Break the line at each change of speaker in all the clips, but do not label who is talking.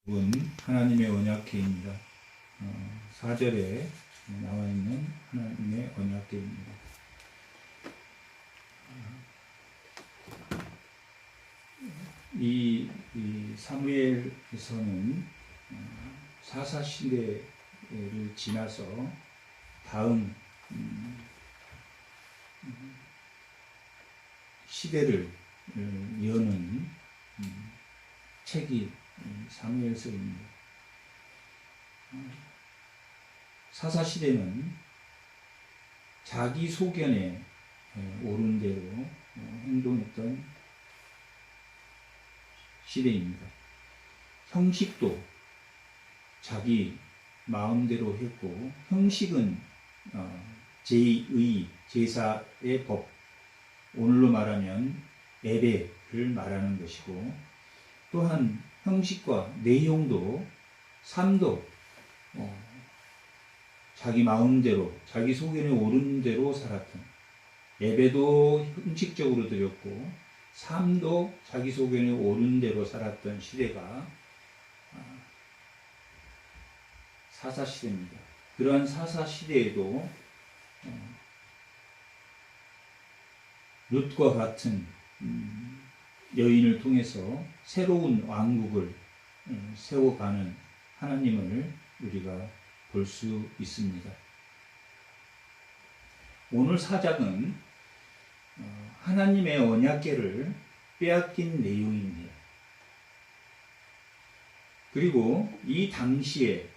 하나님의 언약궤입니다. 4절에 나와 있는 하나님의 언약궤입니다. 이 사무엘에서는 사사시대를 지나서 다음 시대를 여는 책이 사무엘서입니다. 사사시대는 자기 소견에 옳은 대로 행동했던 시대입니다. 형식도 자기 마음대로 했고, 형식은 제2의 제사의 법, 오늘로 말하면 예배를 말하는 것이고, 또한 형식과 내용도 삶도 자기 마음대로 자기 소견에 오른 대로 살았던, 예배도 형식적으로 드렸고 삶도 자기 소견에 오른 대로 살았던 시대가 사사시대입니다. 그러한 사사시대에도 룻과 같은 여인을 통해서 새로운 왕국을 세워가는 하나님을 우리가 볼 수 있습니다. 오늘 사장은 하나님의 언약궤를 빼앗긴 내용입니다. 그리고 이 당시에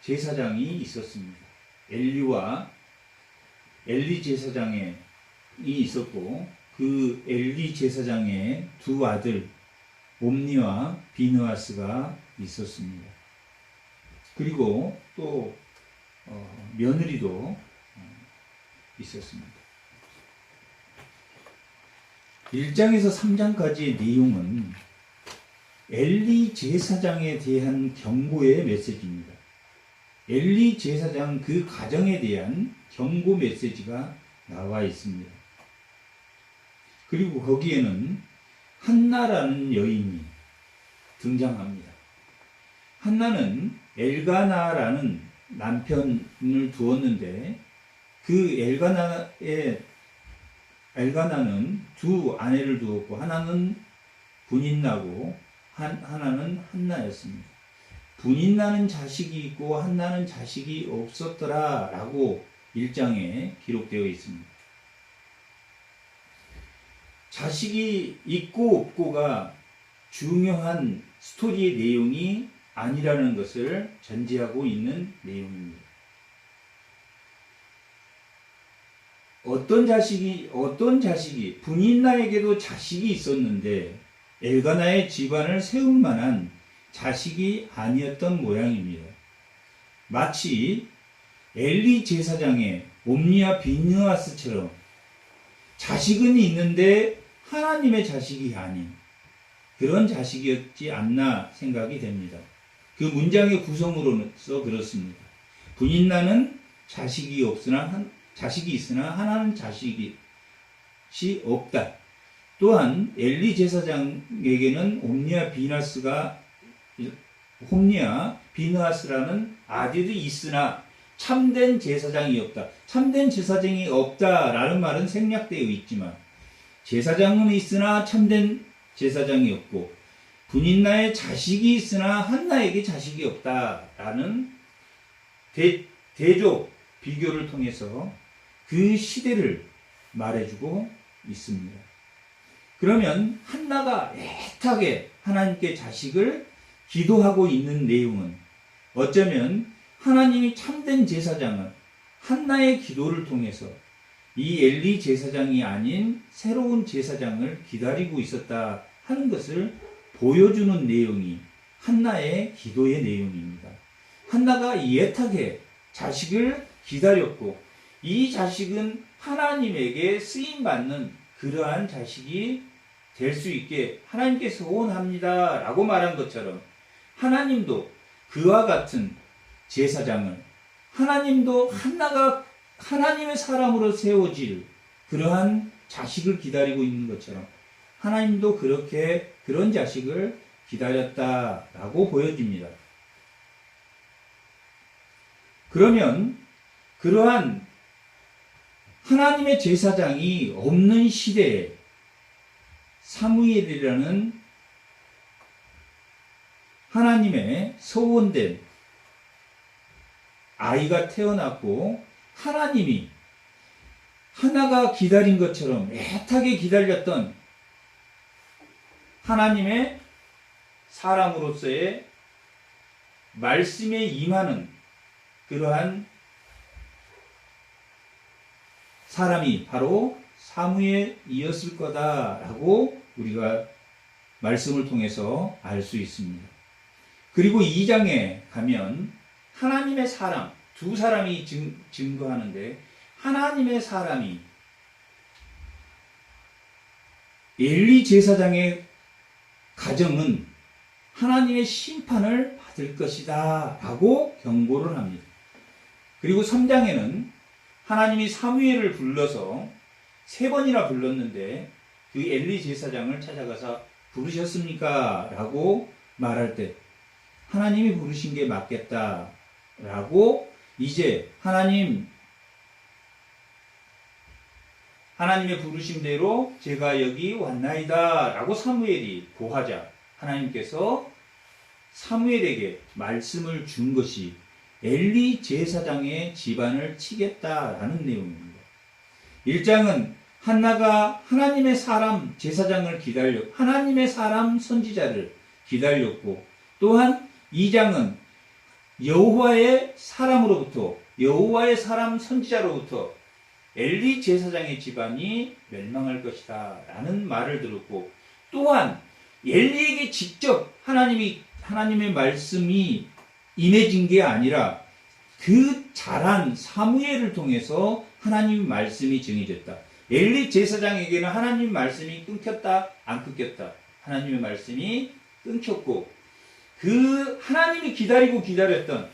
제사장이 있었습니다. 엘리 제사장이 있었고, 그 엘리 제사장의 두 아들 옴니와 비느하스가 있었습니다. 그리고 또 며느리도 있었습니다. 1장에서 3장까지의 내용은 엘리 제사장에 대한 경고의 메시지입니다. 엘리 제사장 그 가정에 대한 경고 메시지가 나와 있습니다. 그리고 거기에는 한나라는 여인이 등장합니다. 한나는 엘가나라는 남편을 두었는데, 그 엘가나는 두 아내를 두었고, 하나는 분인나고 하나는 한나였습니다. 분인나는 자식이 있고 한나는 자식이 없었더라 라고 1장에 기록되어 있습니다. 자식이 있고 없고가 중요한 스토리의 내용이 아니라는 것을 전제하고 있는 내용입니다. 어떤 자식이 분인나에게도 자식이 있었는데 엘가나의 집안을 세울 만한 자식이 아니었던 모양입니다. 마치 엘리 제사장의 옴니와 비느하스처럼 자식은 있는데 하나님의 자식이 아닌 그런 자식이었지 않나 생각이 됩니다. 그 문장의 구성으로서 그렇습니다. 분인나는 자식이 있으나 하나는 자식이 없다. 또한 엘리 제사장에게는 홈니와 비느하스라는 아들이 있으나 참된 제사장이 없다. 참된 제사장이 없다라는 말은 생략되어 있지만, 제사장은 있으나 참된 제사장이 없고, 분인나의 자식이 있으나 한나에게 자식이 없다라는 대조 비교를 통해서 그 시대를 말해주고 있습니다. 그러면 한나가 애타게 하나님께 자식을 기도하고 있는 내용은, 어쩌면 하나님이 참된 제사장은 한나의 기도를 통해서 이 엘리 제사장이 아닌 새로운 제사장을 기다리고 있었다 하는 것을 보여주는 내용이 한나의 기도의 내용입니다. 한나가 애타게 자식을 기다렸고, 이 자식은 하나님에게 쓰임받는 그러한 자식이 될 수 있게 하나님께서 소원합니다 라고 말한 것처럼, 하나님도 그와 같은 제사장을, 하나님도 한나가 하나님의 사람으로 세워질 그러한 자식을 기다리고 있는 것처럼, 하나님도 그런 자식을 기다렸다라고 보여집니다. 그러면 그러한 하나님의 제사장이 없는 시대에 사무엘이라는 하나님의 소원된 아이가 태어났고, 하나님이 하나가 기다린 것처럼 애타게 기다렸던 하나님의 사람으로서의 말씀에 임하는 그러한 사람이 바로 사무엘이었을 거다라고 우리가 말씀을 통해서 알 수 있습니다. 그리고 2장에 가면 하나님의 사람, 두 사람이 증거하는데, 하나님의 사람이 엘리 제사장의 가정은 하나님의 심판을 받을 것이다 라고 경고를 합니다. 그리고 3장에는 하나님이 사무엘을 불러서 3번이나 불렀는데 그 엘리 제사장을 찾아가서 부르셨습니까? 라고 말할 때 하나님이 부르신 게 맞겠다 라고, 이제 하나님의 부르심대로 제가 여기 왔나이다 라고 사무엘이 고하자 하나님께서 사무엘에게 말씀을 준 것이 엘리 제사장의 집안을 치겠다라는 내용입니다. 1장은 한나가 하나님의 사람 제사장을 하나님의 사람 선지자를 기다렸고, 또한 2장은 여호와의 사람으로부터, 여호와의 사람 선지자로부터 엘리 제사장의 집안이 멸망할 것이다 라는 말을 들었고, 또한 엘리에게 직접 하나님의 말씀이 임해진 게 아니라 그 자란 사무엘을 통해서 하나님의 말씀이 정해졌다. 엘리 제사장에게는 하나님의 말씀이 끊겼다, 안 끊겼다? 하나님의 말씀이 끊겼고, 그 하나님이 기다렸던,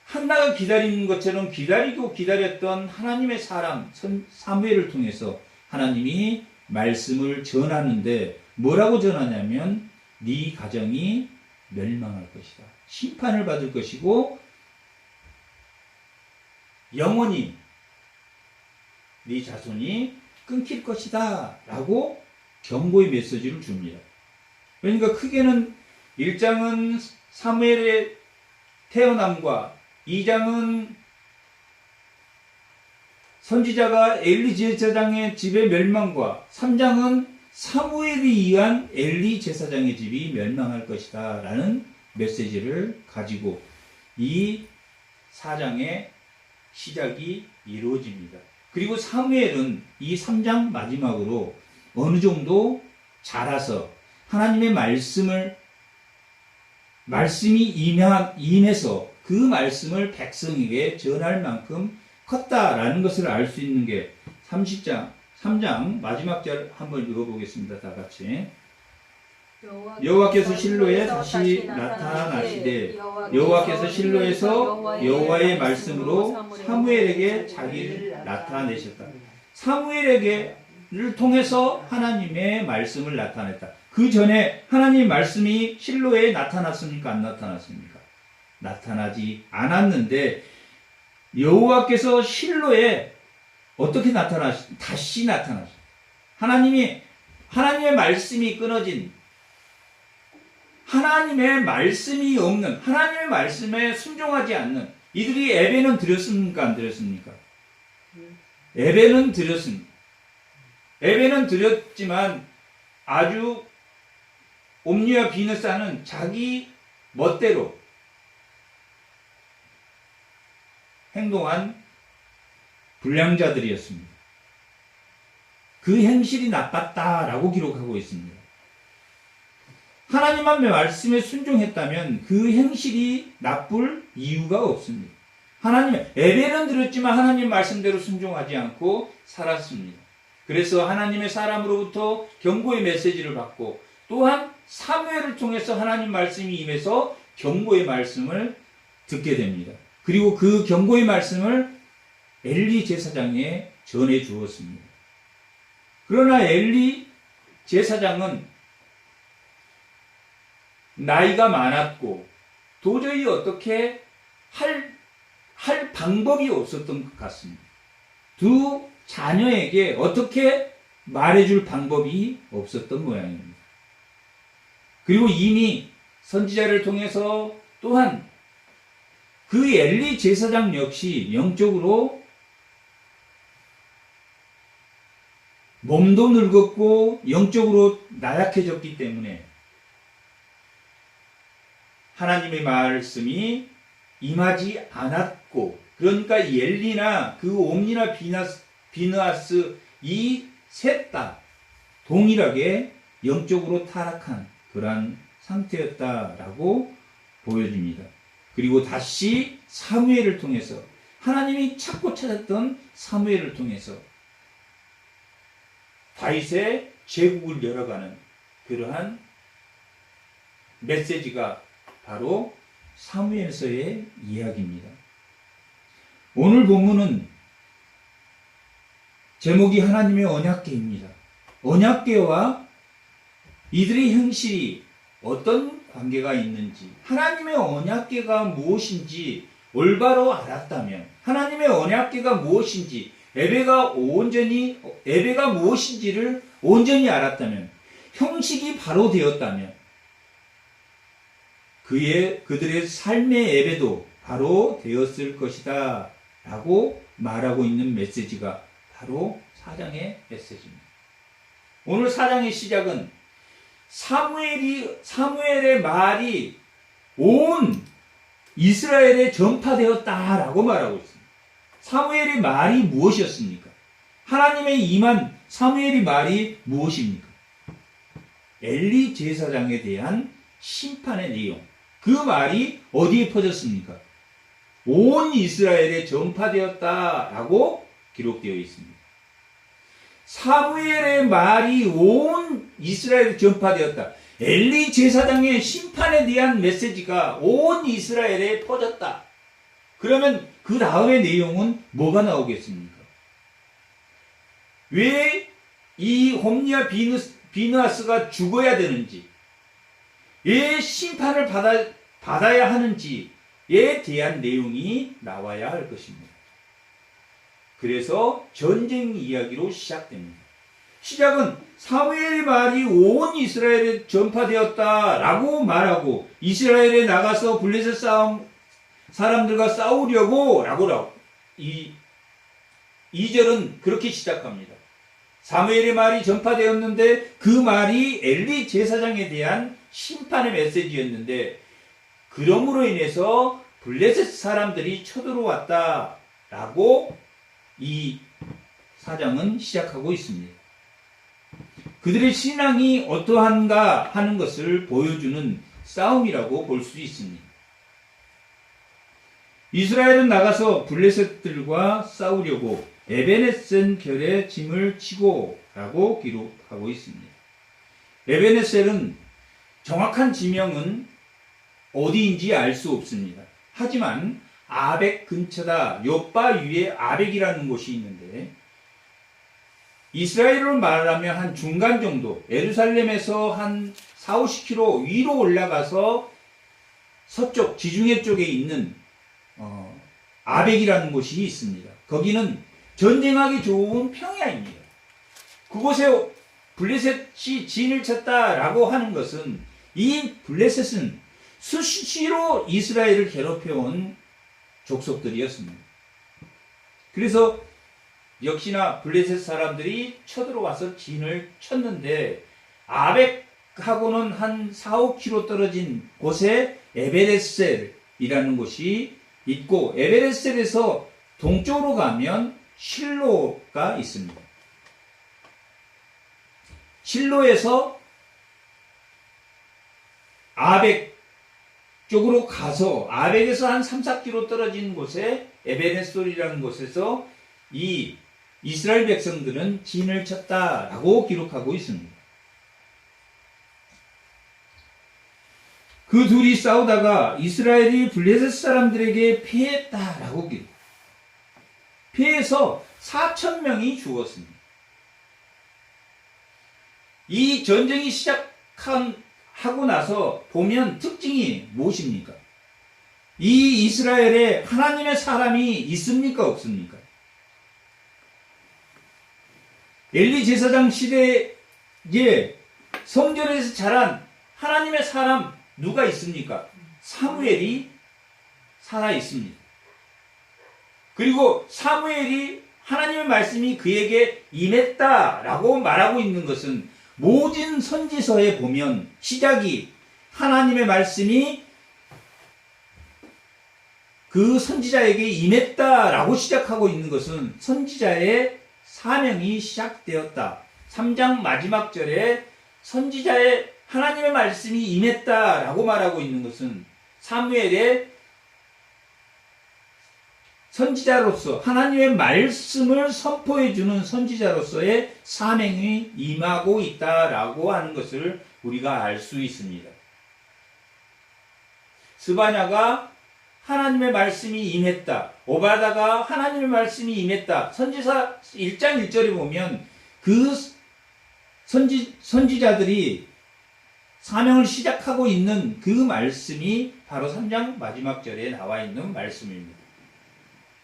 한나가 기다리는 것처럼 기다렸던 하나님의 사람 사무엘을 통해서 하나님이 말씀을 전하는데, 뭐라고 전하냐면 네 가정이 멸망할 것이다, 심판을 받을 것이고 영원히 네 자손이 끊길 것이다 라고 경고의 메시지를 줍니다. 그러니까 크게는 1장은 사무엘의 태어남과 2장은 선지자가 엘리 제사장의 집의 멸망과 3장은 사무엘에 의한 엘리 제사장의 집이 멸망할 것이다 라는 메시지를 가지고 이 4장의 시작이 이루어집니다. 그리고 사무엘은 이 3장 마지막으로 어느 정도 자라서 하나님의 말씀이 임해서 그 말씀을 백성에게 전할 만큼 컸다라는 것을 알 수 있는 게 3장 마지막 절 한번 읽어보겠습니다. 다 같이. 여호와께서 실로에 다시 나타나시되, 여호와께서 실로에서 여호와의 말씀으로 사무엘에게 자기를 나타내셨다. 사무엘에게를 통해서 하나님의 말씀을 나타냈다. 그 전에 하나님의 말씀이 실로에 나타났습니까? 안 나타났습니까? 나타나지 않았는데, 여호와께서 실로에 어떻게 다시 나타나셨어요. 하나님의 말씀이 끊어진, 하나님의 말씀이 없는, 하나님의 말씀에 순종하지 않는 이들이 예배는 드렸습니까? 안 드렸습니까? 예배는 드렸습니다. 예배는 드렸지만 아주 옴니와 비느사는 자기 멋대로 행동한 불량자들이었습니다. 그 행실이 나빴다라고 기록하고 있습니다. 하나님의 말씀에 순종했다면 그 행실이 나쁠 이유가 없습니다. 하나님의 예배는 드렸지만 하나님 말씀대로 순종하지 않고 살았습니다. 그래서 하나님의 사람으로부터 경고의 메시지를 받고, 또한 사무엘을 통해서 하나님 말씀이 임해서 경고의 말씀을 듣게 됩니다. 그리고 그 경고의 말씀을 엘리 제사장에 전해 주었습니다. 그러나 엘리 제사장은 나이가 많았고 도저히 어떻게 할 방법이 없었던 것 같습니다. 두 자녀에게 어떻게 말해줄 방법이 없었던 모양입니다. 그리고 이미 선지자를 통해서 또한 그 엘리 제사장 역시 영적으로 몸도 늙었고 영적으로 나약해졌기 때문에 하나님의 말씀이 임하지 않았고, 그러니까 엘리나 그 옴니나 비느하스 이 셋 다 동일하게 영적으로 타락한 그러한 상태였다라고 보여집니다. 그리고 다시 사무엘을 통해서 하나님이 찾고 찾았던 사무엘을 통해서 다윗의 제국을 열어가는 그러한 메시지가 바로 사무엘서의 이야기입니다. 오늘 본문은 제목이 하나님의 언약궤입니다. 언약궤와 이들의 형실이 어떤 관계가 있는지, 하나님의 언약궤가 무엇인지 올바로 알았다면, 하나님의 언약궤가 무엇인지, 예배가 무엇인지를 온전히 알았다면, 형식이 바로 되었다면, 그들의 삶의 예배도 바로 되었을 것이다 라고 말하고 있는 메시지가 바로 사장의 메시지입니다. 오늘 사장의 시작은 사무엘의 말이 온 이스라엘에 전파되었다라고 말하고 있습니다. 사무엘의 말이 무엇이었습니까? 하나님의 임한 사무엘의 말이 무엇입니까? 엘리 제사장에 대한 심판의 내용. 그 말이 어디에 퍼졌습니까? 온 이스라엘에 전파되었다라고 기록되어 있습니다. 사무엘의 말이 온 이스라엘에 전파되었다. 엘리 제사장의 심판에 대한 메시지가 온 이스라엘에 퍼졌다. 그러면 그 다음의 내용은 뭐가 나오겠습니까? 왜 이 홈리와 비느하스가 죽어야 되는지, 왜 심판을 받아야 하는지에 대한 내용이 나와야 할 것입니다. 그래서 전쟁 이야기로 시작됩니다. 시작은 사무엘의 말이 온 이스라엘에 전파되었다라고 말하고, 이스라엘에 나가서 블레셋 사람들과 싸우려고 라고 이 2절은 그렇게 시작합니다. 사무엘의 말이 전파되었는데 그 말이 엘리 제사장에 대한 심판의 메시지였는데, 그러므로 인해서 블레셋 사람들이 쳐들어왔다라고 이 사장은 시작하고 있습니다. 그들의 신앙이 어떠한가 하는 것을 보여주는 싸움이라고 볼 수 있습니다. 이스라엘은 나가서 블레셋들과 싸우려고 에베네셀 결에 짐을 치고 라고 기록하고 있습니다. 에베네셀은 정확한 지명은 어디인지 알 수 없습니다. 하지만 아벡 근처다. 요빠 위에 아벡이라는 곳이 있는데, 이스라엘로 말하면 한 중간 정도, 예루살렘에서 한 40-50km 위로 올라가서 서쪽 지중해 쪽에 있는 아벡이라는 곳이 있습니다. 거기는 전쟁하기 좋은 평야입니다. 그곳에 블레셋이 진을 쳤다라고 하는 것은, 이 블레셋은 수시로 이스라엘을 괴롭혀온 족속들이었습니다. 그래서 역시나 블레셋 사람들이 쳐들어와서 진을 쳤는데, 아벡하고는 한 4-5km 떨어진 곳에 에베레셀이라는 곳이 있고, 에베레셀에서 동쪽으로 가면 실로가 있습니다. 실로에서 아벡 쪽으로 가서 아벡에서 한 3-4km 떨어진 곳에 에베네솔이라는 곳에서 이 이스라엘 백성들은 진을 쳤다라고 기록하고 있습니다. 그 둘이 싸우다가 이스라엘이 블레셋 사람들에게 패했다라고 기록. 패해서 4,000명이 죽었습니다. 이 전쟁이 시작한 하고 나서 보면 특징이 무엇입니까? 이 이스라엘에 하나님의 사람이 있습니까? 없습니까? 엘리 제사장 시대에 성전에서 자란 하나님의 사람 누가 있습니까? 사무엘이 살아 있습니다. 그리고 사무엘이 하나님의 말씀이 그에게 임했다라고 말하고 있는 것은 모든 선지서에 보면 시작이 하나님의 말씀이 그 선지자에게 임했다라고 시작하고 있는 것은 선지자의 사명이 시작되었다. 3장 마지막 절에 선지자의 하나님의 말씀이 임했다라고 말하고 있는 것은 사무엘의 선지자로서 하나님의 말씀을 선포해주는 선지자로서의 사명이 임하고 있다라고 하는 것을 우리가 알 수 있습니다. 스바냐가 하나님의 말씀이 임했다. 오바다가 하나님의 말씀이 임했다. 선지사 1장 1절에 보면 그 선지자들이 사명을 시작하고 있는 그 말씀이 바로 3장 마지막 절에 나와 있는 말씀입니다.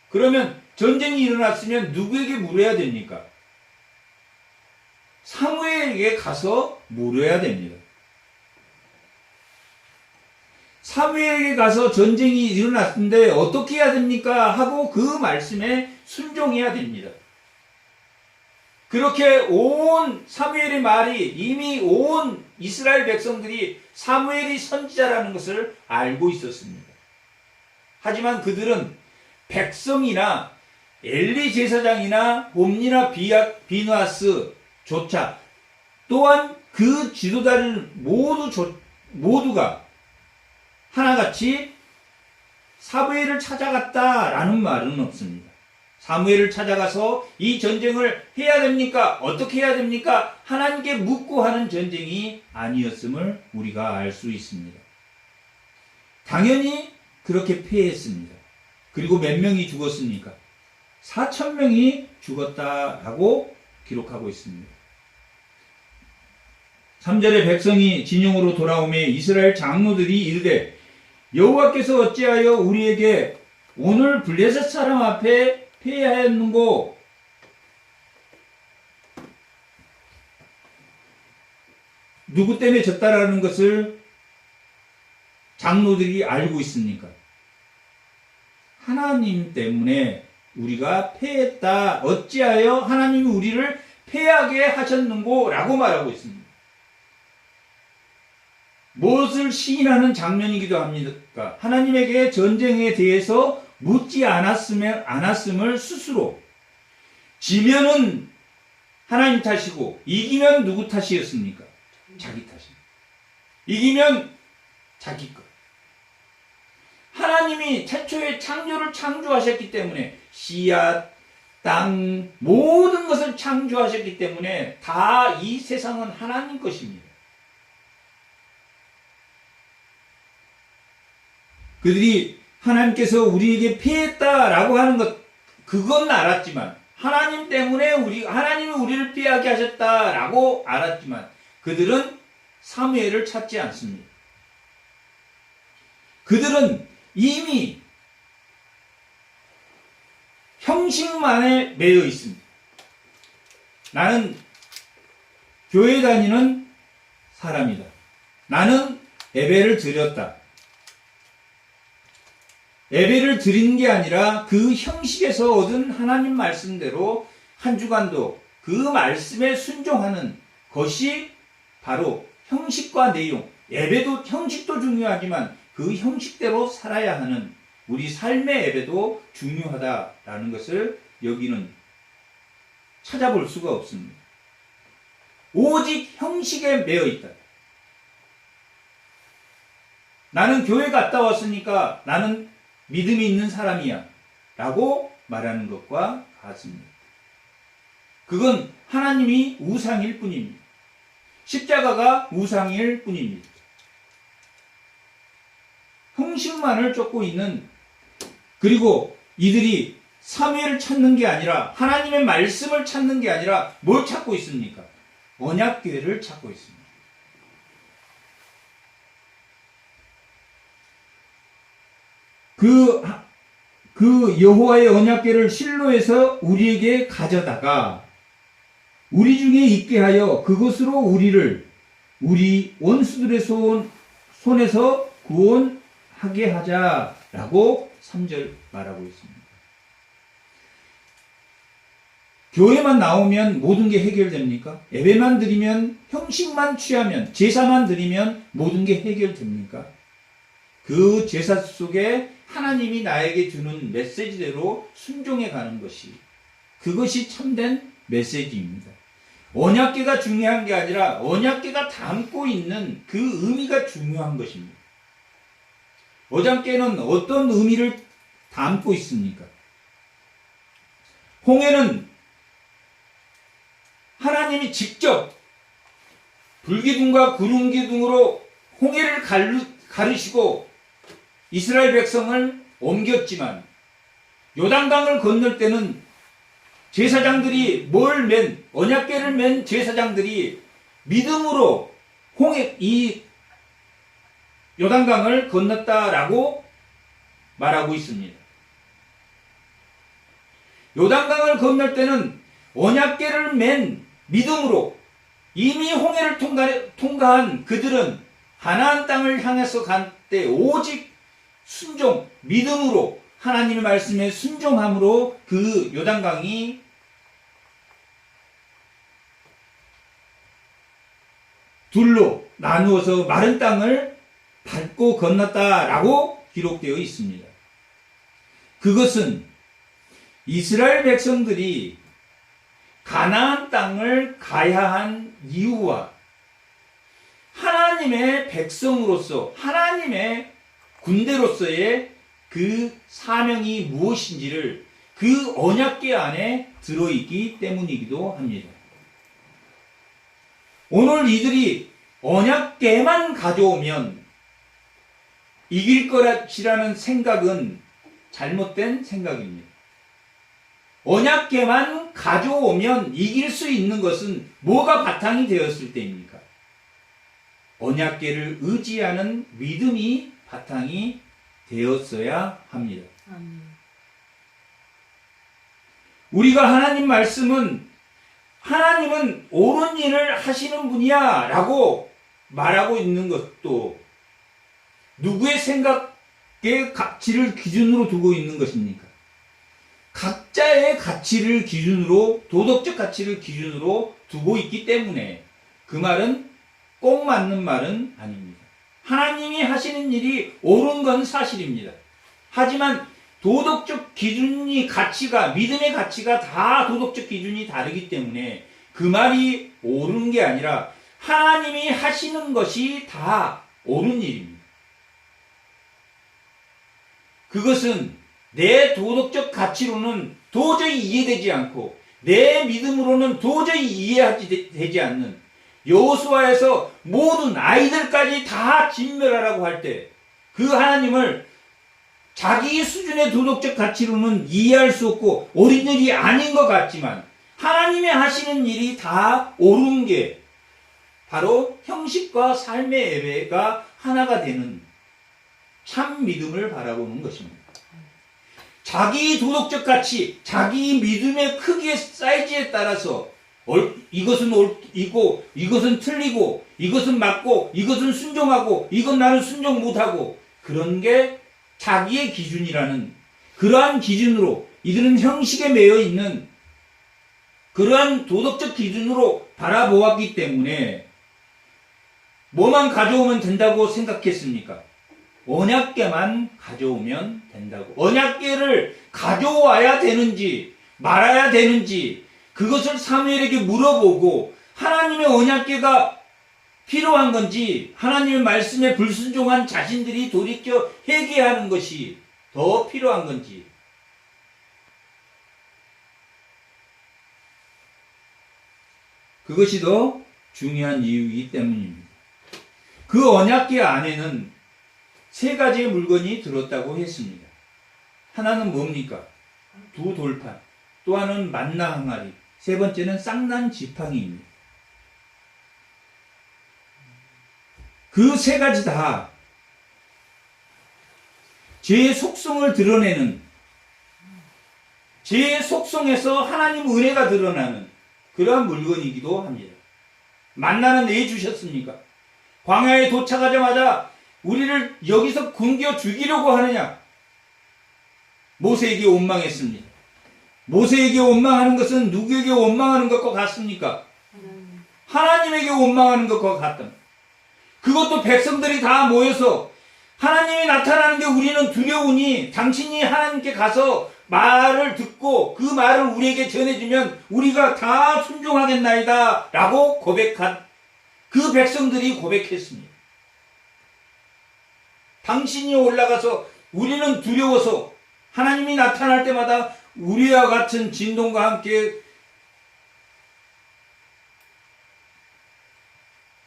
그러면 전쟁이 일어났으면 누구에게 물어야 됩니까? 사무엘에게 가서 물어야 됩니다. 사무엘에게 가서 전쟁이 일어났는데 어떻게 해야 됩니까? 하고 그 말씀에 순종해야 됩니다. 그렇게 온 사무엘의 말이 이미 온 이스라엘 백성들이 사무엘이 선지자라는 것을 알고 있었습니다. 하지만 그들은 백성이나 엘리 제사장이나 홈리나 비누아스조차 또한 그 지도자를 모두가 하나같이 사무엘을 찾아갔다라는 말은 없습니다. 사무엘을 찾아가서 이 전쟁을 해야 됩니까? 어떻게 해야 됩니까? 하나님께 묻고 하는 전쟁이 아니었음을 우리가 알 수 있습니다. 당연히 그렇게 패했습니다. 그리고 몇 명이 죽었습니까? 4,000명이 죽었다라고 기록하고 있습니다. 3절에 백성이 진영으로 돌아오매 이스라엘 장로들이 이르되 여호와께서 어찌하여 우리에게 오늘 블레셋 사람 앞에 패하였는고 누구 때문에 졌다라는 것을 장로들이 알고 있습니까? 하나님 때문에 우리가 패했다. 어찌하여 하나님이 우리를 패하게 하셨는고? 라고 말하고 있습니다. 무엇을 시인하는 장면이기도 합니까? 하나님에게 전쟁에 대해서 묻지 않았음을 스스로 지면은 하나님 탓이고 이기면 누구 탓이었습니까? 자기 탓입니다. 이기면 자기 것. 하나님이 최초의 창조를 창조하셨기 때문에 씨앗, 땅, 모든 것을 창조하셨기 때문에 다 이 세상은 하나님 것입니다. 그들이 하나님께서 우리에게 피했다라고 하는 것, 그건 알았지만, 하나님 때문에 하나님이 우리를 피하게 하셨다라고 알았지만, 그들은 사무엘을 찾지 않습니다. 그들은 이미 형식만에 매여 있습니다. 나는 교회 다니는 사람이다. 나는 예배를 드렸다. 예배를 드린 게 아니라 그 형식에서 얻은 하나님 말씀대로 한 주간도 그 말씀에 순종하는 것이 바로 형식과 내용, 예배도 형식도 중요하지만 그 형식대로 살아야 하는 우리 삶의 예배도 중요하다라는 것을 여기는 찾아볼 수가 없습니다. 오직 형식에 매여 있다. 나는 교회 갔다 왔으니까 나는 믿음이 있는 사람이야 라고 말하는 것과 같습니다. 그건 하나님이 우상일 뿐입니다. 십자가가 우상일 뿐입니다. 형식만을 쫓고 있는, 그리고 이들이 사무엘을 찾는 게 아니라 하나님의 말씀을 찾는 게 아니라 뭘 찾고 있습니까? 언약궤를 찾고 있습니다. 그 여호와의 언약궤를 실로에서 우리에게 가져다가 우리 중에 있게 하여 그것으로 우리 원수들의 손에서 구원하게 하자라고 3절 말하고 있습니다. 교회만 나오면 모든 게 해결됩니까? 예배만 드리면, 형식만 취하면, 제사만 드리면 모든 게 해결됩니까? 그 제사 속에 하나님이 나에게 주는 메시지대로 순종해 가는 것이, 그것이 참된 메시지입니다. 언약궤가 중요한 게 아니라 언약궤가 담고 있는 그 의미가 중요한 것입니다. 언약궤는 어떤 의미를 담고 있습니까? 홍해는 하나님이 직접 불기둥과 구름기둥으로 홍해를 가르시고 이스라엘 백성을 옮겼지만, 요단강을 건널 때는 제사장들이 언약궤를 맨 제사장들이 믿음으로 이 요단강을 건넜다라고 말하고 있습니다. 요단강을 건널 때는 언약궤를 맨 믿음으로 이미 홍해를 통과한 그들은 가나안 땅을 향해서 갈 때 오직 순종, 믿음으로 하나님의 말씀에 순종함으로 그 요단강이 둘로 나누어서 마른 땅을 밟고 건넜다라고 기록되어 있습니다. 그것은 이스라엘 백성들이 가나안 땅을 가야 한 이유와 하나님의 백성으로서, 하나님의 군대로서의 그 사명이 무엇인지를 그 언약궤 안에 들어있기 때문이기도 합니다. 오늘 이들이 언약궤만 가져오면 이길 것이라는 생각은 잘못된 생각입니다. 언약궤만 가져오면 이길 수 있는 것은 뭐가 바탕이 되었을 때입니까? 언약궤를 의지하는 믿음이 바탕이 되었어야 합니다. 우리가 하나님 말씀은 하나님은 옳은 일을 하시는 분이야 라고 말하고 있는 것도 누구의 생각의 가치를 기준으로 두고 있는 것입니까? 각자의 가치를 기준으로, 도덕적 가치를 기준으로 두고 있기 때문에 그 말은 꼭 맞는 말은 아닙니다. 하나님이 하시는 일이 옳은 건 사실입니다. 하지만 도덕적 기준이, 가치가, 믿음의 가치가 다 도덕적 기준이 다르기 때문에 그 말이 옳은 게 아니라 하나님이 하시는 것이 다 옳은 일입니다. 그것은 내 도덕적 가치로는 도저히 이해되지 않고 내 믿음으로는 도저히 이해되지 않는, 여호수아에서 모든 아이들까지 다 진멸하라고 할 때 그 하나님을 자기 수준의 도덕적 가치로는 이해할 수 없고 옳은 일이 아닌 것 같지만 하나님이 하시는 일이 다 옳은 게 바로 형식과 삶의 예배가 하나가 되는 참 믿음을 바라보는 것입니다. 자기 도덕적 가치, 자기 믿음의 크기의 사이즈에 따라서 이것은 옳고 이것은 틀리고 이것은 맞고 이것은 순종하고 이건 나는 순종 못하고, 그런 게 자기의 기준이라는, 그러한 기준으로 이들은 형식에 매여 있는 그러한 도덕적 기준으로 바라보았기 때문에 뭐만 가져오면 된다고 생각했습니까? 언약궤만 가져오면 된다고. 언약궤를 가져와야 되는지 말아야 되는지 그것을 사무엘에게 물어보고, 하나님의 언약궤가 필요한 건지 하나님의 말씀에 불순종한 자신들이 돌이켜 회개하는 것이 더 필요한 건지, 그것이 더 중요한 이유이기 때문입니다. 그 언약궤 안에는 세 가지의 물건이 들었다고 했습니다. 하나는 뭡니까? 두 돌판, 또 하나는 만나 항아리, 세 번째는 쌍난 지팡이입니다. 그 세 가지 다 제 속성을 드러내는, 제 속성에서 하나님 은혜가 드러나는 그러한 물건이기도 합니다. 만나는 왜 주셨습니까? 광야에 도착하자마자 우리를 여기서 굶겨 죽이려고 하느냐? 모세에게 원망했습니다. 모세에게 원망하는 것은 누구에게 원망하는 것과 같습니까? 하나님에게 원망하는 것과 같답니다. 그것도 백성들이 다 모여서 하나님이 나타나는 게 우리는 두려우니 당신이 하나님께 가서 말을 듣고 그 말을 우리에게 전해주면 우리가 다 순종하겠나이다 라고 고백한 그 백성들이 고백했습니다. 당신이 올라가서 우리는 두려워서 하나님이 나타날 때마다 우리와 같은 진동과 함께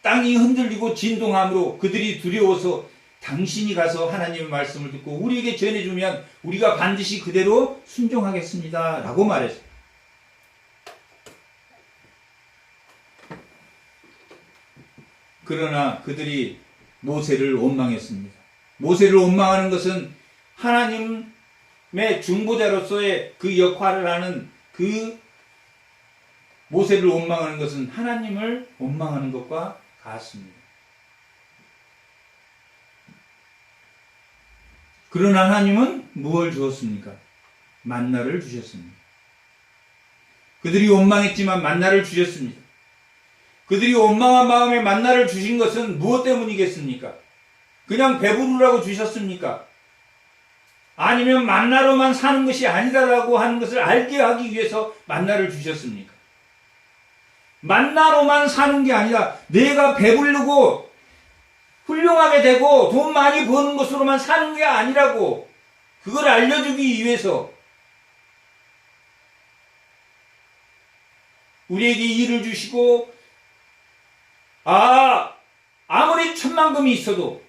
땅이 흔들리고 진동함으로 그들이 두려워서 당신이 가서 하나님의 말씀을 듣고 우리에게 전해주면 우리가 반드시 그대로 순종하겠습니다 라고 말했어요. 그러나 그들이 모세를 원망했습니다. 모세를 원망하는 것은 하나님의 중보자로서의 그 역할을 하는 그 모세를 원망하는 것은 하나님을 원망하는 것과 같습니다. 그러나 하나님은 무엇을 주었습니까? 만나를 주셨습니다. 그들이 원망했지만 만나를 주셨습니다. 그들이 원망한 마음에 만나를 주신 것은 무엇 때문이겠습니까? 그냥 배부르라고 주셨습니까? 아니면 만나로만 사는 것이 아니다라고 하는 것을 알게 하기 위해서 만나를 주셨습니까? 만나로만 사는 게 아니라 내가 배부르고 훌륭하게 되고 돈 많이 버는 것으로만 사는 게 아니라고 그걸 알려주기 위해서 우리에게 일을 주시고 아무리 천만금이 있어도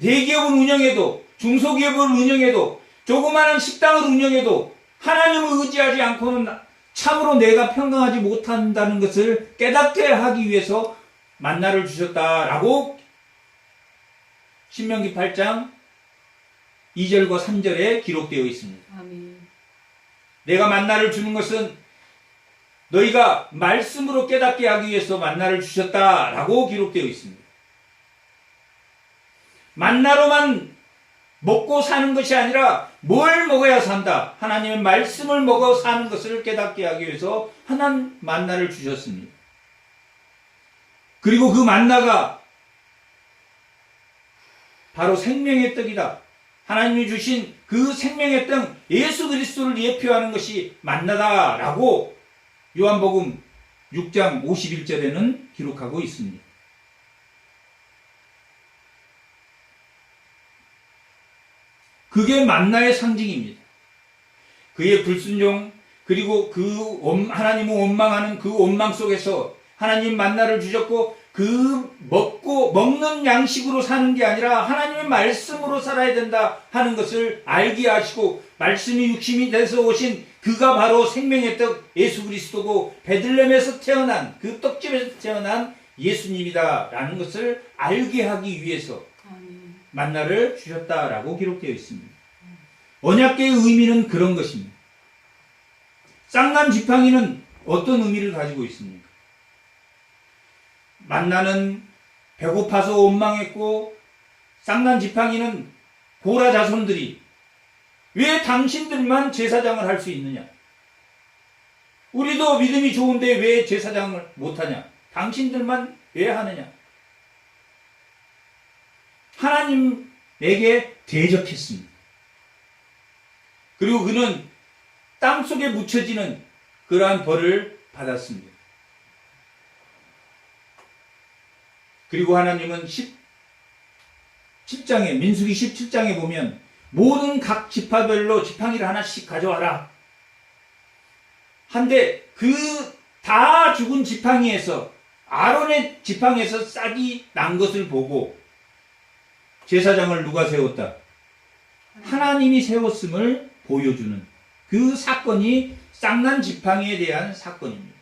대기업을 운영해도 중소기업을 운영해도 조그마한 식당을 운영해도 하나님을 의지하지 않고는 참으로 내가 평강하지 못한다는 것을 깨닫게 하기 위해서 만나를 주셨다라고 신명기 8장 2절과 3절에 기록되어 있습니다.
아멘.
내가 만나를 주는 것은 너희가 말씀으로 깨닫게 하기 위해서 만나를 주셨다라고 기록되어 있습니다. 만나로만 먹고 사는 것이 아니라 뭘 먹어야 산다. 하나님의 말씀을 먹어 사는 것을 깨닫게 하기 위해서 하나님 만나를 주셨습니다. 그리고 그 만나가 바로 생명의 떡이다. 하나님이 주신 그 생명의 떡 예수 그리스도를 예표하는 것이 만나다라고 요한복음 6장 51절에는 기록하고 있습니다. 그게 만나의 상징입니다. 그의 불순종 그리고 그 하나님을 원망하는 그 원망 속에서 하나님 만나를 주셨고 그 먹는 양식으로 사는 게 아니라 하나님의 말씀으로 살아야 된다 하는 것을 알게 하시고 말씀이 육신이 돼서 오신 그가 바로 생명의 떡 예수 그리스도고 베들레헴에서 태어난 그 떡집에서 태어난 예수님이다 라는 것을 알게 하기 위해서 만나를 주셨다라고 기록되어 있습니다. 언약궤의 의미는 그런 것입니다. 쌍난 지팡이는 어떤 의미를 가지고 있습니까? 만나는 배고파서 원망했고 쌍난 지팡이는 고라 자손들이 왜 당신들만 제사장을 할 수 있느냐? 우리도 믿음이 좋은데 왜 제사장을 못하냐? 당신들만 왜 하느냐? 하나님에게 대적했습니다. 그리고 그는 땅속에 묻혀지는 그러한 벌을 받았습니다. 그리고 하나님은 17장에 민수기 17장에 보면 모든 각 지파별로 지팡이를 하나씩 가져와라. 한데 그 다 죽은 지팡이에서 아론의 지팡이에서 싹이 난 것을 보고 제사장을 누가 세웠다? 하나님이 세웠음을 보여주는 그 사건이 쌍난 지팡이에 대한 사건입니다.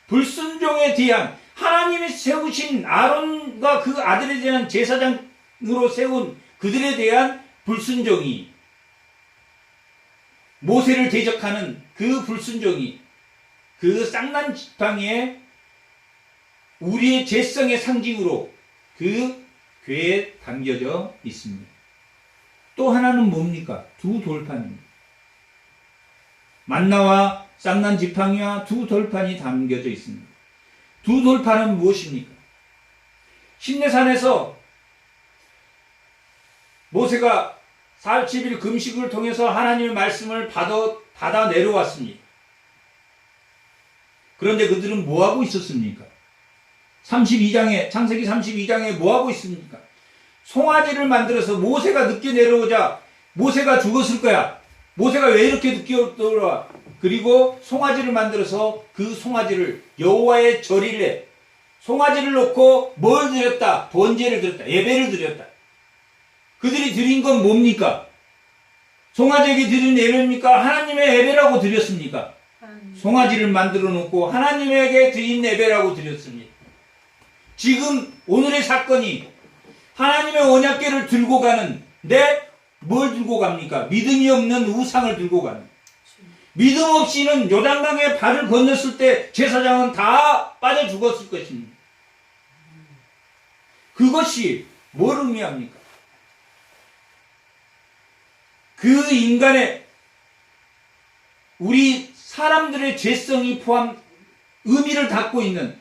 불순종에 대한 하나님이 세우신 아론과 그 아들에 대한 제사장으로 세운 그들에 대한 불순종이, 모세를 대적하는 그 불순종이 그 쌍난 지팡이의 우리의 죄성의 상징으로 그 괴에 담겨져 있습니다. 또 하나는 뭡니까? 두 돌판입니다. 만나와 쌍난 지팡이와 두 돌판이 담겨져 있습니다. 두 돌판은 무엇입니까? 시내산에서 모세가 40일 금식을 통해서 하나님의 말씀을 받아 내려왔습니다. 그런데 그들은 뭐하고 있었습니까? 창세기 32장에 뭐하고 있습니까? 송아지를 만들어서 모세가 늦게 내려오자 모세가 죽었을 거야. 모세가 왜 이렇게 늦게 돌아와? 그리고 송아지를 만들어서 그 송아지를 여호와의 절일에 송아지를 놓고 뭘 드렸다? 번제를 드렸다. 예배를 드렸다. 그들이 드린 건 뭡니까? 송아지에게 드린 예배입니까? 하나님의 예배라고 드렸습니까? 송아지를 만들어 놓고 하나님에게 드린 예배라고 드렸습니다. 지금 오늘의 사건이 하나님의 언약궤를 들고 가는데 뭘 들고 갑니까? 믿음이 없는 우상을 들고 가는. 믿음 없이는 요단강에 발을 건넜을 때 제사장은 다 빠져 죽었을 것입니다. 그것이 뭘 의미합니까? 그 인간의 우리 사람들의 죄성이 포함 의미를 담고 있는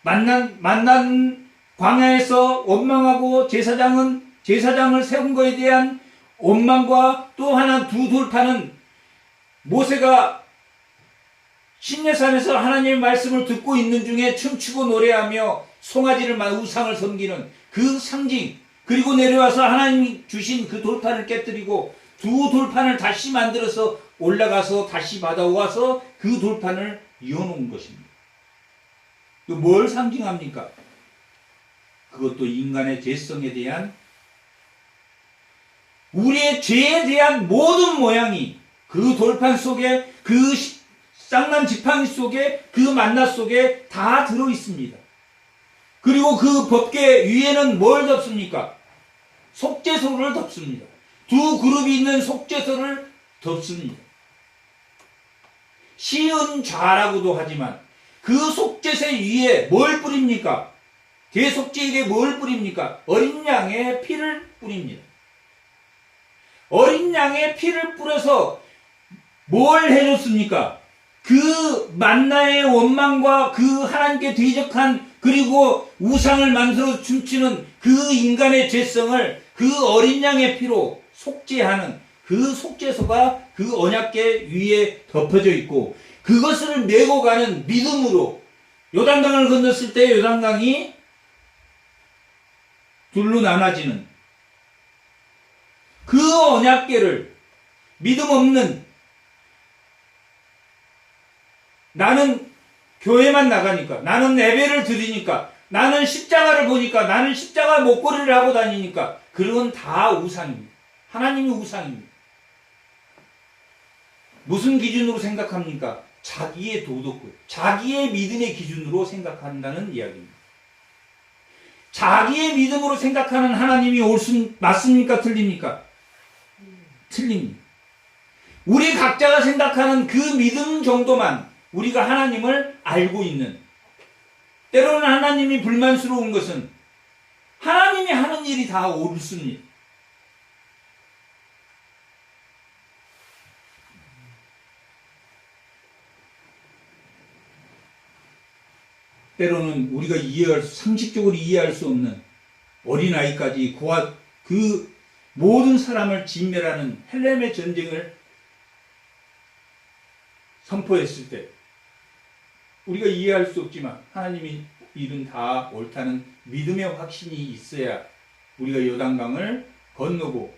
만난 광야에서 원망하고 제사장을 세운 것에 대한 원망과 또 하나 두 돌파는 모세가 시내산에서 하나님의 말씀을 듣고 있는 중에 춤추고 노래하며 송아지를 우상을 섬기는 그 상징, 그리고 내려와서 하나님이 주신 그 돌판을 깨뜨리고 두 돌판을 다시 만들어서 올라가서 다시 받아와서 그 돌판을 이어놓은 것입니다. 또 뭘 상징합니까? 그것도 인간의 죄성에 대한, 우리의 죄에 대한 모든 모양이 그 돌판 속에, 그 쌍난 지팡이 속에, 그 만나 속에 다 들어 있습니다. 그리고 그 법궤 위에는 뭘 덮습니까? 속죄소를 덮습니다. 두 그룹이 있는 속죄소를 덮습니다. 시은좌라고도 하지만 그 속죄소 위에 뭘 뿌립니까? 대속죄일에 뭘 뿌립니까? 어린 양의 피를 뿌립니다. 어린 양의 피를 뿌려서 뭘 해줬습니까? 그 만나의 원망과 그 하나님께 대적한, 그리고 우상을 만들어 춤추는 그 인간의 죄성을 그 어린 양의 피로 속죄하는 그 속죄소가 그 언약궤 위에 덮어져 있고, 그것을 메고 가는 믿음으로 요단강을 건넜을 때 요단강이 둘로 나눠지는 그 언약궤를 믿음 없는, 나는 교회만 나가니까, 나는 예배를 드리니까, 나는 십자가를 보니까, 나는 십자가 목걸이를 하고 다니니까, 그건 다 우상입니다. 하나님이 우상입니다. 무슨 기준으로 생각합니까? 자기의 도덕을, 자기의 믿음의 기준으로 생각한다는 이야기입니다. 자기의 믿음으로 생각하는 하나님이 맞습니까? 틀립니까? 틀립니다. 우리 각자가 생각하는 그 믿음 정도만 우리가 하나님을 알고 있는, 때로는 하나님이 불만스러운 것은 하나님이 하는 일이 다 옳습니다. 때로는 우리가 상식적으로 이해할 수 없는 어린아이까지 그 모든 사람을 진멸하는 헬렘의 전쟁을 선포했을 때 우리가 이해할 수 없지만 하나님이 일은 다 옳다는 믿음의 확신이 있어야 우리가 요단강을 건너고,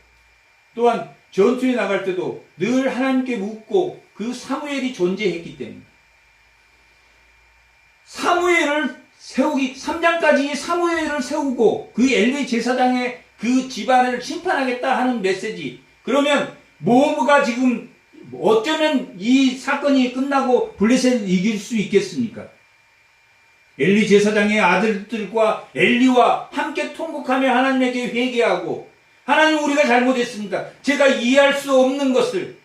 또한 전투에 나갈 때도 늘 하나님께 묻고 그 사무엘이 존재했기 때문에, 사무엘을 세우기 3장까지 사무엘을 세우고 그 엘리 제사장의 그 집안을 심판하겠다 하는 메시지. 그러면 모모가 지금 어쩌면 이 사건이 끝나고 블레셋을 이길 수 있겠습니까? 엘리 제사장의 아들들과 엘리와 함께 통곡하며 하나님에게 회개하고 하나님, 우리가 잘못했습니다. 제가 이해할 수 없는 것을.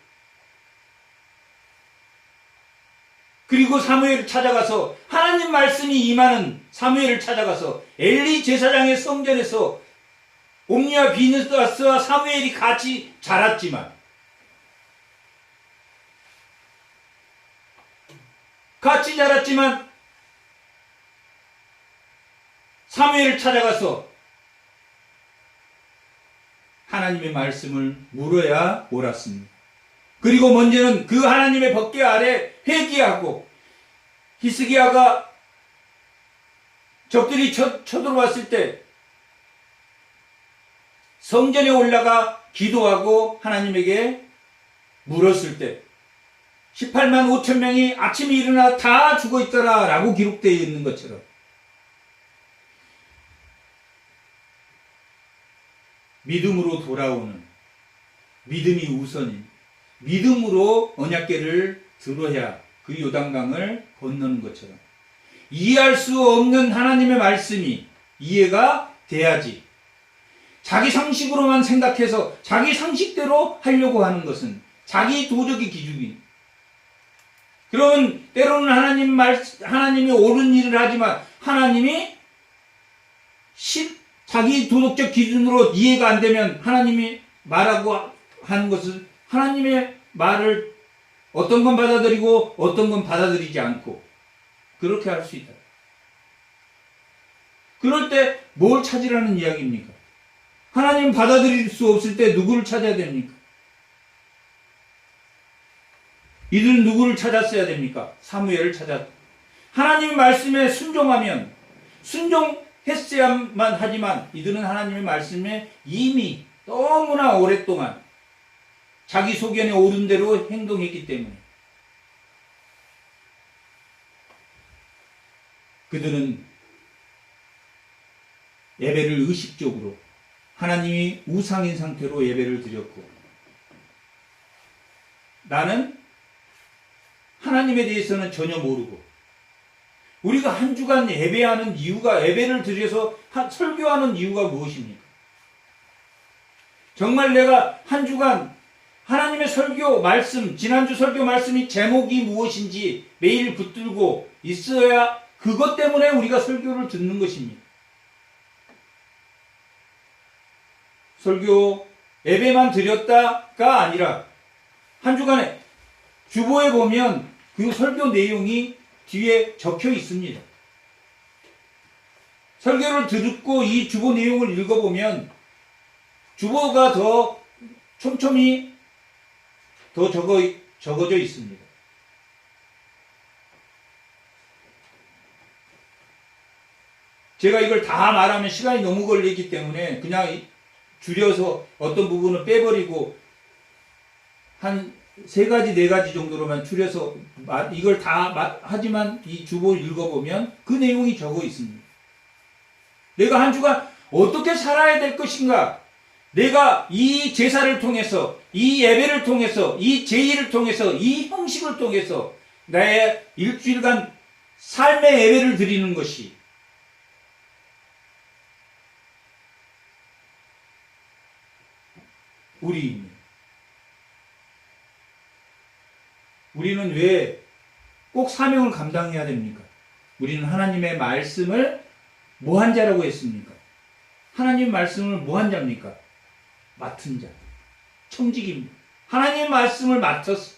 그리고 사무엘을 찾아가서, 하나님 말씀이 임하는 사무엘을 찾아가서 엘리 제사장의 성전에서 옴니와 비느하스와 사무엘이 같이 자랐지만, 사무엘을 찾아가서 하나님의 말씀을 물어야 옳았습니다. 그리고 먼저는 그 하나님의 법궤 아래 회개하고, 히스기야가 적들이 쳐들어왔을 때 성전에 올라가 기도하고 하나님에게 물었을 때 18만 5천 명이 아침에 일어나 다 죽어 있더라 라고 기록되어 있는 것처럼, 믿음으로 돌아오는, 믿음이 우선인, 믿음으로 언약궤를 들어야 그 요단강을 건너는 것처럼, 이해할 수 없는 하나님의 말씀이 이해가 돼야지, 자기 상식으로만 생각해서 자기 상식대로 하려고 하는 것은 자기 도덕의 기준이. 그러면 때로는 하나님이 옳은 일을 하지만 하나님이 자기 도덕적 기준으로 이해가 안 되면 하나님이 말하고 하는 것을, 하나님의 말을 어떤 건 받아들이고 어떤 건 받아들이지 않고 그렇게 할 수 있다. 그럴 때 뭘 찾으라는 이야기입니까? 하나님 받아들일 수 없을 때 누구를 찾아야 됩니까? 이들은 누구를 찾았어야 됩니까? 사무엘을 찾았다. 하나님의 말씀에 순종하면, 순종했어야만 하지만 이들은 하나님의 말씀에 이미 너무나 오랫동안 자기 소견에 오른 대로 행동했기 때문에 그들은 예배를 의식적으로, 하나님이 우상인 상태로 예배를 드렸고, 나는 하나님에 대해서는 전혀 모르고, 우리가 한 주간 예배하는 이유가, 예배를 드려서 설교하는 이유가 무엇입니까? 정말 내가 한 주간 하나님의 설교 말씀, 지난주 설교 말씀이 제목이 무엇인지 매일 붙들고 있어야 그것 때문에 우리가 설교를 듣는 것입니다. 설교 예배만 드렸다가 아니라 한 주간에 주보에 보면 그 설교 내용이 뒤에 적혀 있습니다. 설교를 듣고 이 주보 내용을 읽어보면 주보가 더 촘촘히 더 적어져 있습니다. 제가 이걸 다 말하면 시간이 너무 걸리기 때문에 그냥 줄여서 어떤 부분은 빼버리고 한 3가지, 4가지 정도로만 줄여서 이걸 다 하지만 이 주보를 읽어보면 그 내용이 적어 있습니다. 내가 한 주간 어떻게 살아야 될 것인가? 내가 이 제사를 통해서, 이 예배를 통해서, 이 제의를 통해서, 이 형식을 통해서 나의 일주일간 삶의 예배를 드리는 것이 우리입니다. 우리는 왜 꼭 사명을 감당해야 됩니까? 우리는 하나님의 말씀을 뭐한 자라고 했습니까? 하나님 말씀을 뭐한 자입니까? 맡은 자, 청직입니다. 하나님의 말씀을 맡았어.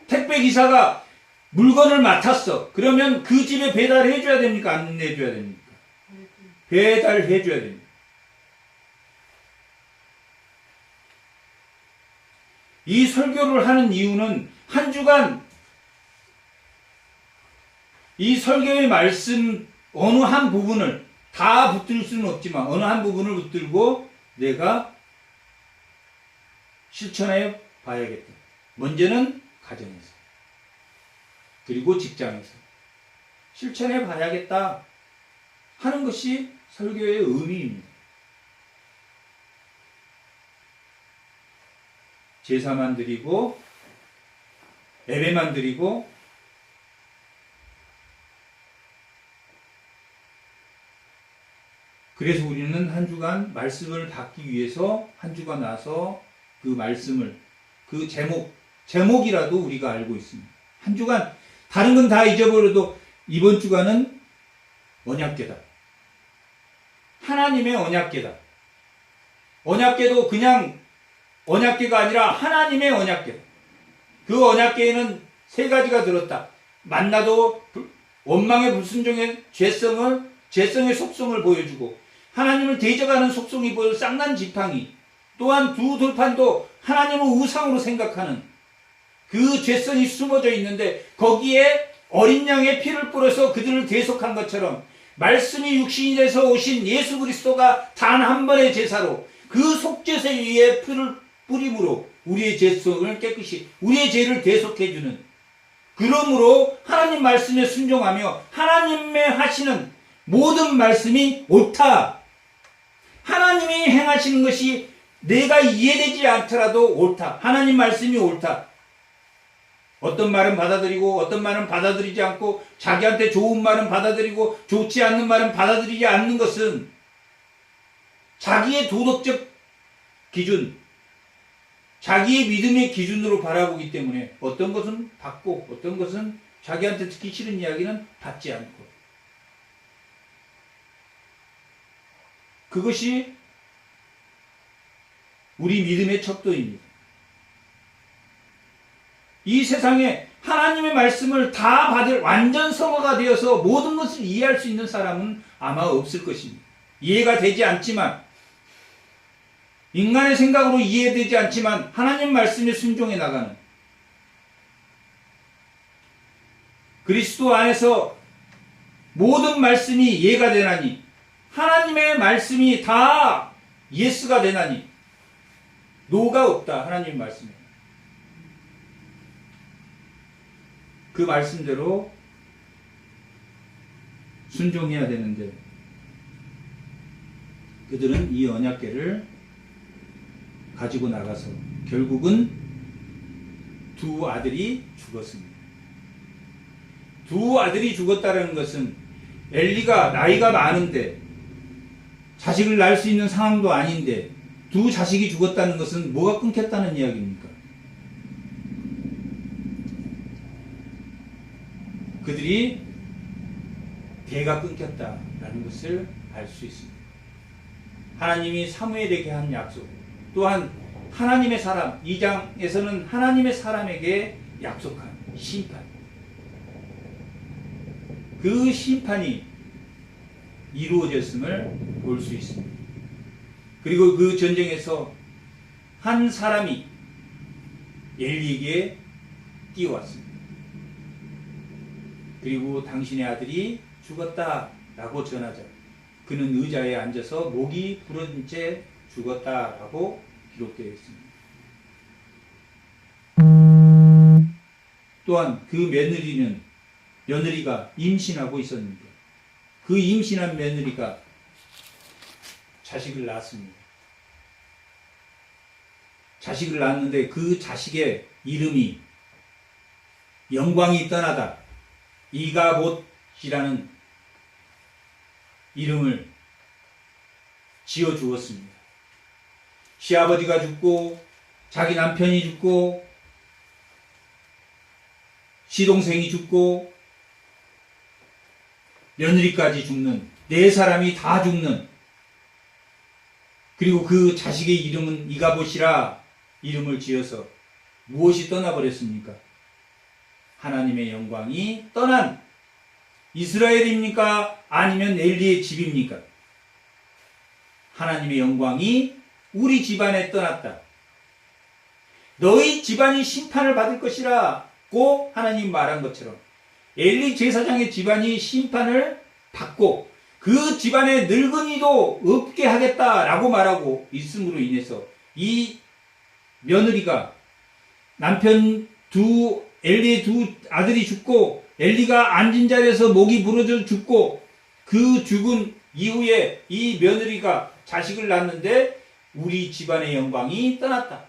택배 기사가 물건을 맡았어. 그러면 그 집에 배달해 줘야 됩니까? 안 내줘야 됩니까? 배달해 줘야 됩니다. 이 설교를 하는 이유는 한 주간 이 설교의 말씀 어느 한 부분을 다 붙들 수는 없지만 어느 한 부분을 붙들고 내가 실천해 봐야겠다. 먼저는 가정에서, 그리고 직장에서 실천해 봐야겠다 하는 것이 설교의 의미입니다. 제사만 드리고 예배만 드리고 그래서 우리는 한 주간 말씀을 받기 위해서 한 주간 와서 그 말씀을, 그 제목이라도 우리가 알고 있습니다. 한 주간 다른 건 다 잊어버려도 이번 주간은 언약궤다. 하나님의 언약궤다. 언약궤도 그냥 언약궤가 아니라 하나님의 언약궤다. 그 언약궤에는 세 가지가 들었다. 만나도 원망의 불순종의 죄성의 속성을 보여주고, 하나님을 대적하는 속성이 보여 쌍난 지팡이, 또한 두 돌판도 하나님을 우상으로 생각하는 그 죄성이 숨어져 있는데, 거기에 어린 양의 피를 뿌려서 그들을 대속한 것처럼 말씀이 육신이 돼서 오신 예수 그리스도가 단 한 번의 제사로 그 속죄세 위에 피를 뿌림으로 우리의 죄성을 깨끗이, 우리의 죄를 대속해주는, 그러므로 하나님 말씀에 순종하며 하나님의 하시는 모든 말씀이 옳다. 하나님이 행하시는 것이 내가 이해되지 않더라도 옳다. 하나님 말씀이 옳다. 어떤 말은 받아들이고 어떤 말은 받아들이지 않고, 자기한테 좋은 말은 받아들이고 좋지 않는 말은 받아들이지 않는 것은 자기의 도덕적 기준, 자기의 믿음의 기준으로 바라보기 때문에 어떤 것은 받고 어떤 것은 자기한테 듣기 싫은 이야기는 받지 않고, 그것이 우리 믿음의 척도입니다. 이 세상에 하나님의 말씀을 다 받을 완전 성화가 되어서 모든 것을 이해할 수 있는 사람은 아마 없을 것입니다. 이해가 되지 않지만, 인간의 생각으로 이해되지 않지만 하나님 말씀에 순종해 나가는, 그리스도 안에서 모든 말씀이 이해가 되나니, 하나님의 말씀이 다 예스가 되나니 노가 없다. 하나님 말씀에 그 말씀대로 순종해야 되는데, 그들은 이 언약궤를 가지고 나가서 결국은 두 아들이 죽었습니다. 두 아들이 죽었다는 것은 엘리가 나이가 많은데 자식을 낳을 수 있는 상황도 아닌데 두 자식이 죽었다는 것은 뭐가 끊겼다는 이야기입니까? 그들이 대가 끊겼다라는 것을 알 수 있습니다. 하나님이 사무엘에게 한 약속, 또한 하나님의 사람, 2장에서는 하나님의 사람에게 약속한 심판, 그 심판이 이루어졌음을 볼 수 있습니다. 그리고 그 전쟁에서 한 사람이 엘리에게 뛰어왔습니다. 그리고 당신의 아들이 죽었다라고 전하자 그는 의자에 앉아서 목이 부러진 채 죽었다라고 기록되어 있습니다. 또한 그 며느리가 임신하고 있었는데, 그 임신한 며느리가 자식을 낳았습니다. 자식을 낳았는데 그 자식의 이름이 영광이 떠나다, 이가봇이라는 이름을 지어 주었습니다. 시아버지가 죽고 자기 남편이 죽고 시동생이 죽고 며느리까지 죽는, 네 사람이 다 죽는, 그리고 그 자식의 이름은 이가봇이라 이름을 지어서 무엇이 떠나버렸습니까? 하나님의 영광이 떠난, 이스라엘입니까? 아니면 엘리의 집입니까? 하나님의 영광이 우리 집안에 떠났다. 너희 집안이 심판을 받을 것이라고 하나님 말한 것처럼 엘리 제사장의 집안이 심판을 받고 그 집안에 늙은이도 없게 하겠다라고 말하고 있음으로 인해서 이 며느리가 엘리의 두 아들이 죽고 엘리가 앉은 자리에서 목이 부러져 죽고, 그 죽은 이후에 이 며느리가 자식을 낳았는데 우리 집안의 영광이 떠났다,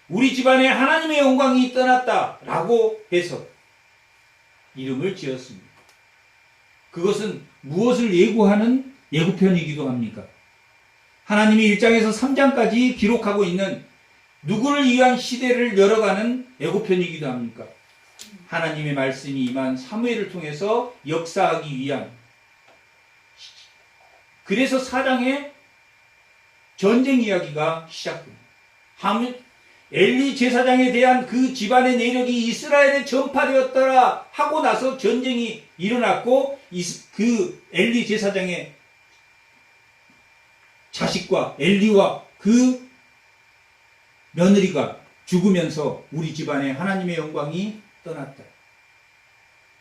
우리 집안에 하나님의 영광이 떠났다라고 해서 이름을 지었습니다. 그것은 무엇을 예고하는 예고편이기도 합니까? 하나님이 1장에서 3장까지 기록하고 있는 누구를 위한 시대를 열어가는 예고편이기도 합니까? 하나님의 말씀이 임한 사무엘을 통해서 역사하기 위한. 그래서 4장에 전쟁 이야기가 시작됩니다. 엘리 제사장에 대한 그 집안의 내력이 이스라엘에 전파되었더라 하고 나서 전쟁이 일어났고, 그 엘리 제사장의 자식과 엘리와 그 며느리가 죽으면서 우리 집안에 하나님의 영광이 떠났다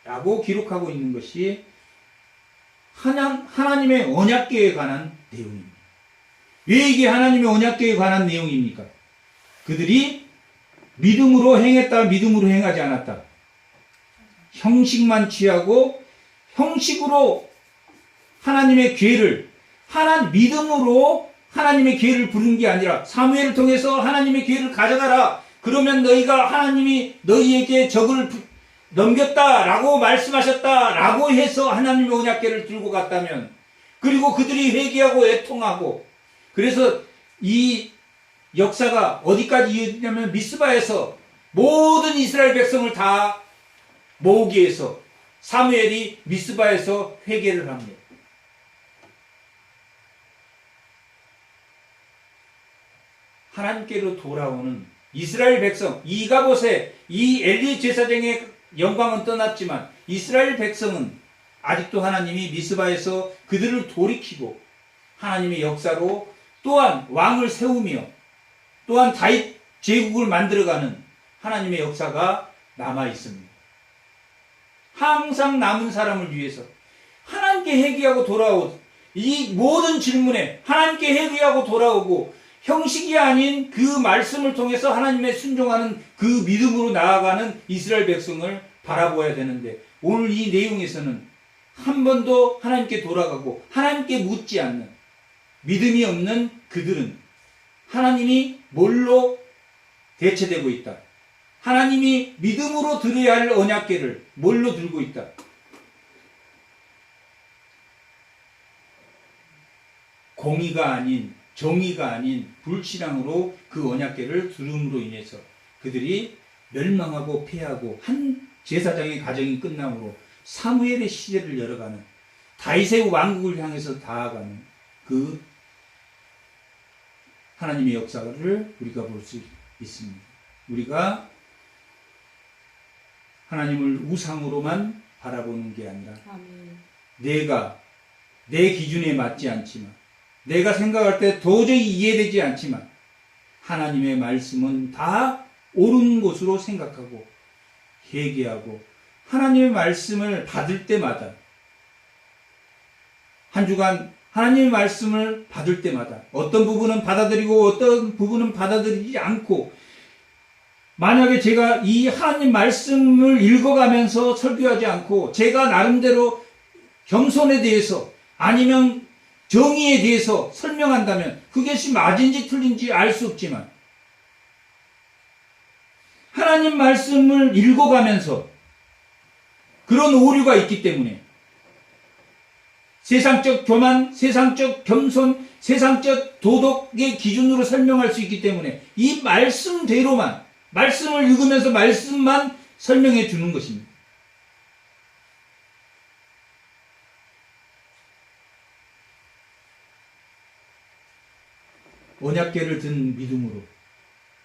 라고 기록하고 있는 것이 하나님의 언약궤에 관한 내용입니다. 왜 이게 하나님의 언약궤에 관한 내용입니까? 그들이 믿음으로 행했다, 믿음으로 행하지 않았다. 형식만 취하고 형식으로 하나님의 궤를, 믿음으로 하나님의 궤를 부른 게 아니라 사무엘을 통해서 하나님의 궤를 가져가라. 그러면 너희가 하나님이 너희에게 적을 넘겼다라고 말씀하셨다라고 해서 하나님의 언약궤를 들고 갔다면, 그리고 그들이 회개하고 애통하고, 그래서 이 역사가 어디까지 이어지냐면 미스바에서 모든 이스라엘 백성을 다 모으기 위해서 사무엘이 미스바에서 회개를 합니다. 하나님께로 돌아오는 이스라엘 백성, 이가봇의 이 엘리 제사장의 영광은 떠났지만 이스라엘 백성은 아직도 하나님이 미스바에서 그들을 돌이키고 하나님의 역사로 또한 왕을 세우며 또한 다윗 제국을 만들어가는 하나님의 역사가 남아 있습니다. 항상 남은 사람을 위해서 하나님께 회개하고 돌아오고, 이 모든 질문에 하나님께 회개하고 돌아오고 형식이 아닌 그 말씀을 통해서 하나님의 순종하는 그 믿음으로 나아가는 이스라엘 백성을 바라보아야 되는데, 오늘 이 내용에서는 한 번도 하나님께 돌아가고 하나님께 묻지 않는 믿음이 없는 그들은 하나님이 뭘로 대체되고 있다. 하나님이 믿음으로 들어야 할 언약궤를 뭘로 들고 있다. 공의가 아닌, 정의가 아닌 불신앙으로 그 언약궤를 들음으로 인해서 그들이 멸망하고 패하고 한 제사장의 가정이 끝남으로 사무엘의 시대를 열어가는, 다윗의 왕국을 향해서 다가가는 그 하나님의 역사를 우리가 볼 수 있습니다. 우리가 하나님을 우상으로만 바라보는 게 아니라 내가 내 기준에 맞지 않지만, 내가 생각할 때 도저히 이해되지 않지만 하나님의 말씀은 다 옳은 것으로 생각하고 회개하고 하나님의 말씀을 받을 때마다, 한 주간 하나님의 말씀을 받을 때마다 어떤 부분은 받아들이고 어떤 부분은 받아들이지 않고, 만약에 제가 이 하나님 말씀을 읽어가면서 설교하지 않고 제가 나름대로 겸손에 대해서 아니면 정의에 대해서 설명한다면 그것이 맞은지 틀린지 알 수 없지만, 하나님 말씀을 읽어가면서 그런 오류가 있기 때문에 세상적 교만, 세상적 겸손, 세상적 도덕의 기준으로 설명할 수 있기 때문에 이 말씀대로만, 말씀을 읽으면서 말씀만 설명해 주는 것입니다. 언약궤를 든 믿음으로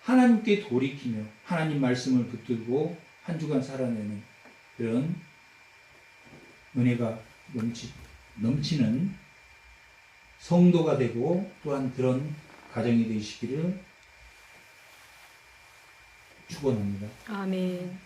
하나님께 돌이키며 하나님 말씀을 붙들고 한 주간 살아내는 그런 은혜가 넘치는 성도가 되고 또한 그런 가정이 되시기를 축원합니다.
아멘.